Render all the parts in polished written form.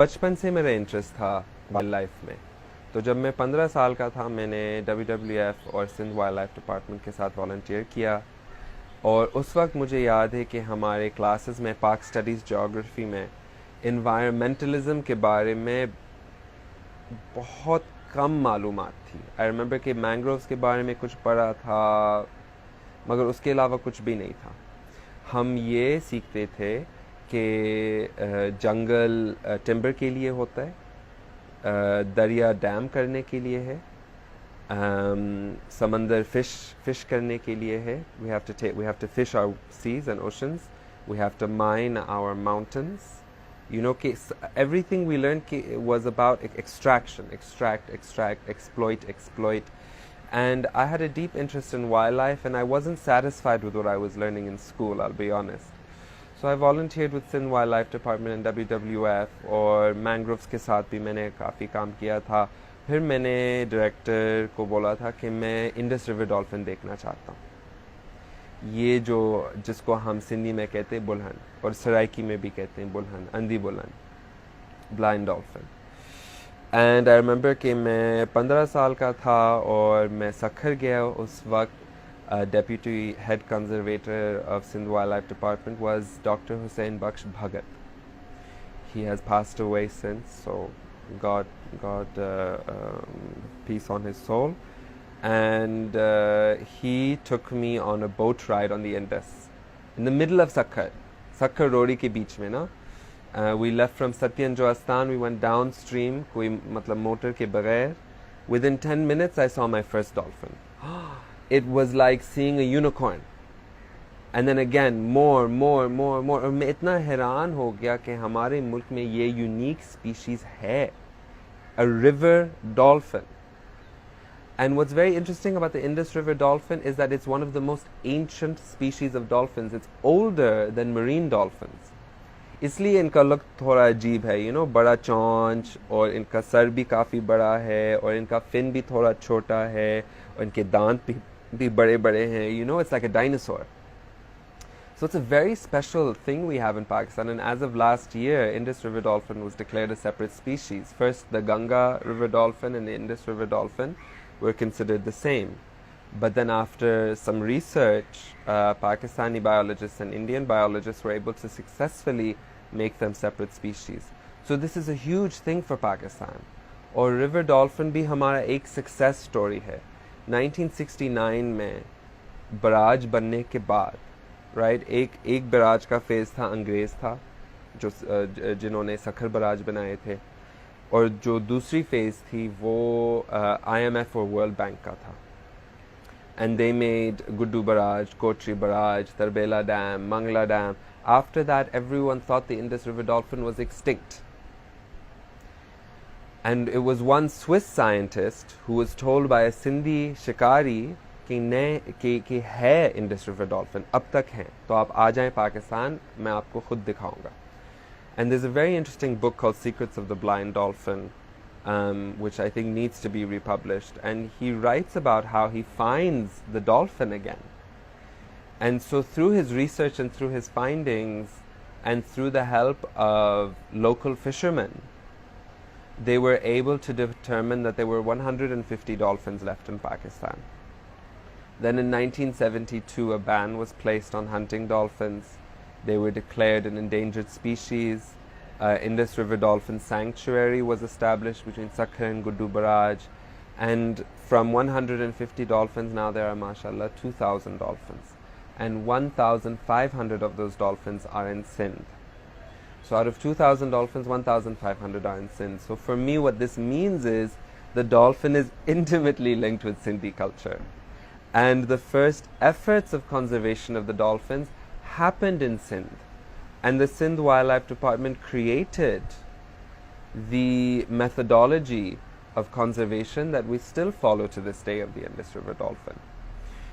बचपन से मेरा इंटरेस्ट था वाइल्ड लाइफ में। तो जब मैं 15 साल का था मैंने WWF और सिंध वाइल्ड लाइफ डिपार्टमेंट के साथ वॉलंटियर किया। और उस वक्त मुझे याद है कि हमारे क्लासेस में पाक स्टडीज़ ज्योग्राफी में इन्वायरमेंटलिज्म के बारे में बहुत कम मालूमात थी। आई रिमेंबर कि मैंग्रोव्स के बारे में कुछ पढ़ा था मगर उसके अलावा कुछ भी नहीं था। हम ये सीखते थे कि जंगल टिम्बर के लिए होता है, दरिया डैम करने के लिए है, समंदर फिश करने के लिए है। We have to fish our seas and oceans. We have to mine our mountains. You know, everything we learned was about extraction, extract, exploit. And I had a deep interest in wildlife, and I wasn't satisfied with what I was learning in school, I'll be honest. So I volunteered with Sindh Wildlife Department and WWF, और mangroves के साथ भी मैंने काफ़ी काम किया था। फिर मैंने डायरेक्टर को बोला था कि मैं इंडस रिवर डॉल्फिन देखना चाहता हूँ। ये जो जिसको हम सिंधी में कहते हैं बुलहन, और सराइकी में भी कहते हैं बुलहन, अंधी bulhan, blind dolphin. And I remember कि मैं 15 साल का था और मैं सखर गया। उस वक्त deputy head conservator of Sindh Wildlife Department was Dr. Hussain Baksh Bhagat. He has passed away since, so God peace on his soul. And he took me on a boat ride on the Indus in the middle of Sakhar Rodi ke beech mein na. We left from Satyanjastan, we went downstream, koi matlab motor ke bagair. Within 10 minutes I saw my first dolphin. It was like seeing a unicorn. And then again, more. और मैं इतना हैरान हो गया कि हमारे मुल्क में ये यूनिक स्पीशीज है, a river dolphin. And what's very interesting about the Indus River dolphin is that it's one of the most ancient species of dolphins. It's older than marine dolphins. इसलिए इनका लुक थोड़ा अजीब है, बड़ा चोंच, और इनका सर भी काफ़ी बड़ा है, और इनका फिन भी थोड़ा छोटा है, और इनके दांत भी बड़े बड़े हैं. It's like a dinosaur. So it's a very special thing we have in Pakistan, and as of last year, Indus River dolphin was declared a separate species. First, the Ganga River dolphin and the Indus River dolphin were considered the same. But then after some research, Pakistani biologists and Indian biologists were able to successfully make them separate species. So this is a huge thing for Pakistan. और river dolphin भी हमारा एक success story है. 1969 में barrage बनने के बाद, right, एक बराज का फेज था, अंग्रेज था जो जिन्होंने सखर बराज बनाए थे, और जो दूसरी फेज थी वो IMF और वर्ल्ड बैंक का था. And they made Guddu Barrage, Kotri Barrage, Tarbela Dam, Mangla Dam. After that, everyone thought the Indus River dolphin was extinct. And it was one Swiss scientist who was told by a Sindhi shikari कि है Indus River dolphin, अब तक हैं, तो आप आ जाएं पाकिस्तान, मैं आपको खुद दिखाऊंगा. And there's a very interesting book called Secrets of the Blind Dolphin, which I think needs to be republished. And he writes about how he finds the dolphin again. And so through his research and through his findings and through the help of local fishermen, they were able to determine that there were 150 dolphins left in Pakistan. Then in 1972, a ban was placed on hunting dolphins. They were declared an endangered species. Indus River Dolphin Sanctuary was established between Sakhar and Guddu Barrage, and from 150 dolphins now there are, mashallah, 2,000 dolphins, and 1,500 of those dolphins are in Sindh. So out of 2,000 dolphins, 1,500 are in Sindh. So for me, what this means is the dolphin is intimately linked with Sindhi culture, and the first efforts of conservation of the dolphins happened in Sindh. And the Sindh Wildlife Department created the methodology of conservation that we still follow to this day of the Indus River dolphin.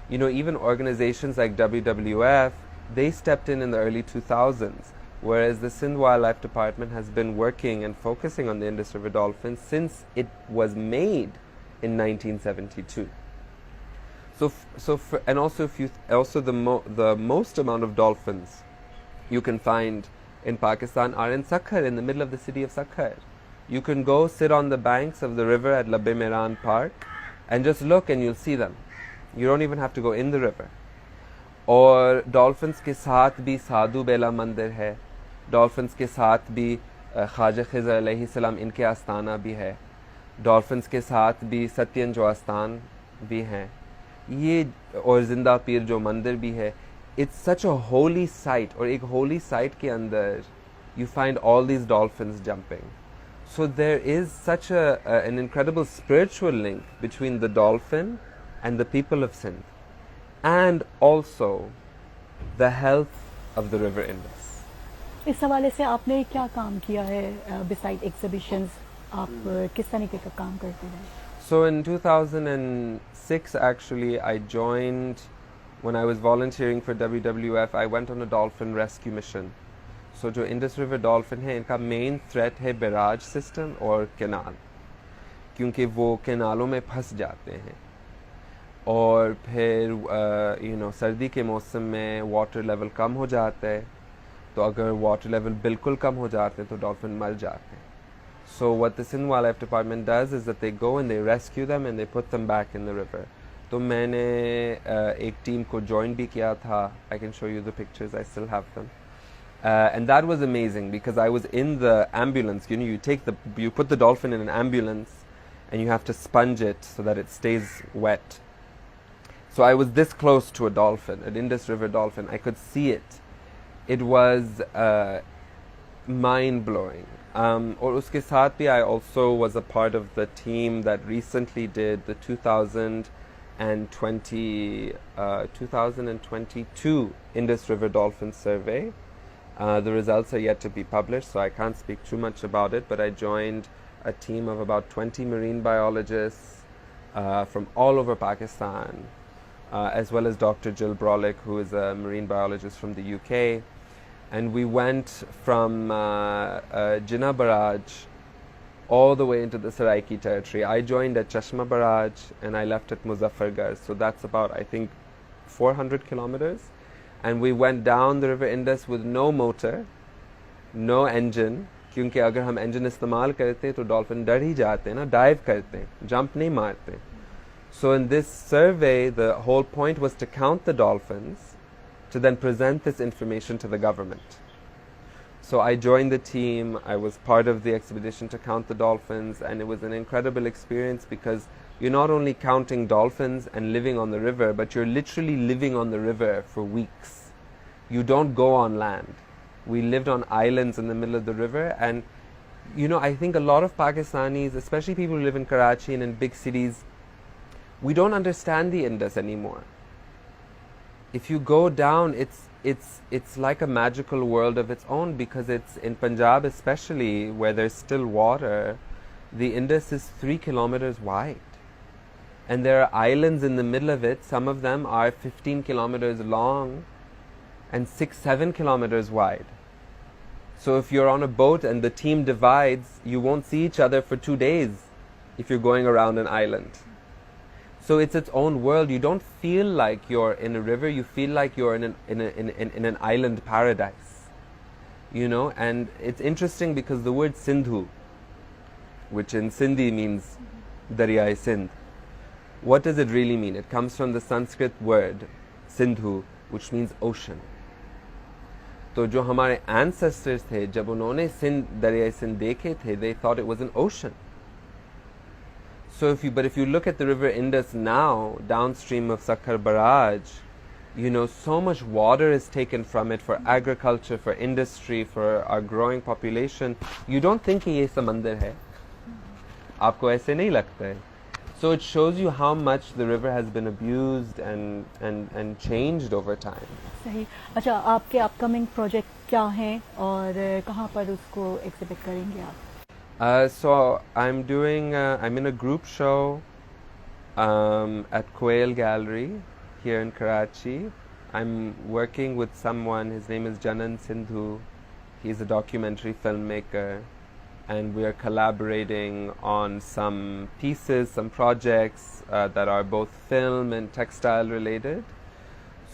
Even organizations like WWF, they stepped in the early 2000s, whereas the Sindh Wildlife Department has been working and focusing on the Indus River dolphin since it was made in 1972. And also the most amount of dolphins you can find in Pakistan are in Sakhar, in the middle of the city of Sakhar. You can go sit on the banks of the river at Labbe Mehran Park and just look and you'll see them. You don't even have to go in the river. और dolphins के साथ भी साधु बेला मंदिर है, dolphins के साथ भी ख्वाजा खिज़र अलैहिस्सलाम इनके आस्थाना भी है, डॉल्फिन्स के साथ भी सत्यन जो आस्थान भी हैं, ये और जिंदा पीर जो मंदिर भी है. It's such a holy site, और एक holy site के अंदर you find all these dolphins jumping. So there is such an incredible spiritual link between the dolphin and the people of Sindh, and also the health of the river Indus. इस हवाले से आपने क्या काम किया है besides exhibitions? आप किस तरीके का काम करते हैं? So in 2006 actually I joined, when I was volunteering for WWF, I went on a dolphin rescue mission. So जो Indus River dolphin है, इनका main threat है barrage system और canal, क्योंकि वो कैनालों में फंस जाते हैं और फिर सर्दी के मौसम में वाटर लेवल कम हो जाता है, तो अगर वाटर लेवल बिल्कुल कम हो जाते हैं तो डॉल्फिन मर जाते हैं. So what the Sindh Wildlife Department does is that they go and they rescue them and they put them back in the river. तो मैंने एक टीम को join भी किया था. I can show you the pictures, I still have them. And that was amazing because I was in the ambulance. You put the dolphin in an ambulance and you have to sponge it so that it stays wet. So I was this close to a dolphin, an Indus River dolphin. I could see it. It was mind-blowing. और उसके साथ भी I also was a part of the team that recently did the 2022 Indus River Dolphin Survey. The results are yet to be published, so I can't speak too much about it, but I joined a team of about 20 marine biologists from all over Pakistan, as well as Dr. Jill Brolick, who is a marine biologist from the UK. And we went from Jinnah Barrage all the way into the Saraiki territory. I joined at Chashma Barrage and I left at Muzaffargarh, so that's about, I think, 400 kilometers. And we went down the river Indus with no motor, no engine, क्योंकि अगर हम engine इस्तेमाल करते तो dolphin डर ही जाते हैं ना, dive करते हैं, jump नहीं मारते. So in this survey, the whole point was to count the dolphins, to then present this information to the government. So I joined the team, I was part of the expedition to count the dolphins, and it was an incredible experience because you're not only counting dolphins and living on the river, but you're literally living on the river for weeks. You don't go on land. We lived on islands in the middle of the river, and I think a lot of Pakistanis, especially people who live in Karachi and in big cities, we don't understand the Indus anymore. If you go down, it's like a magical world of its own, because it's in Punjab especially, where there's still water, the Indus is 3 kilometers wide. And there are islands in the middle of it. Some of them are 15 kilometers long and 6-7 kilometers wide. So if you're on a boat and the team divides, you won't see each other for 2 days if you're going around an island. So it's its own world. You don't feel like you're in a river. You feel like you're in an island paradise. And it's interesting because the word Sindhu, which in Sindhi means Darya-e Sindh, what does it really mean? It comes from the Sanskrit word Sindhu, which means ocean. तो जो हमारे ancestors थे, जब उन्होंने Darya-e Sindh देखे थे, they thought it was an ocean. So if you look at the river Indus now, downstream of Sakhar Barrage, so much water is taken from it for agriculture, for industry, for our growing population. You don't think कि ये समंदर है. आपको ऐसे नहीं लगता है. So it shows you how much the river has been abused and changed over time. सही. अच्छा, आपके upcoming project क्या हैं और कहाँ पर उसको exhibit करेंगे आप? So I'm in a group show at Quail Gallery here in Karachi. I'm working with someone, his name is Janan Sindhu. He's a documentary filmmaker, and we are collaborating on some pieces, some projects that are both film and textile related.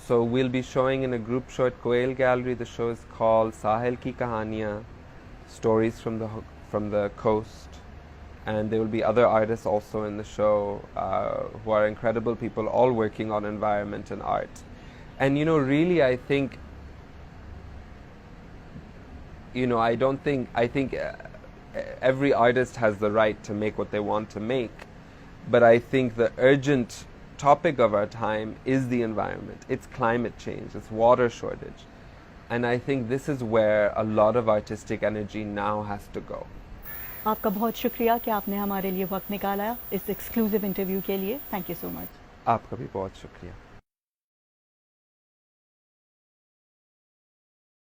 So we'll be showing in a group show at Koel Gallery. The show is called Sahil Ki Kahaniyan, Stories from the Coast. And there will be other artists also in the show who are incredible people, all working on environment and art. And really, I think, I think every artist has the right to make what they want to make. But I think the urgent topic of our time is the environment. It's climate change, it's water shortage. And I think this is where a lot of artistic energy now has to go. आपका बहुत शुक्रिया कि आपने हमारे लिए वक्त निकाला इस एक्सक्लूसिव इंटरव्यू के लिए. Thank you so much. आपका भी बहुत शुक्रिया.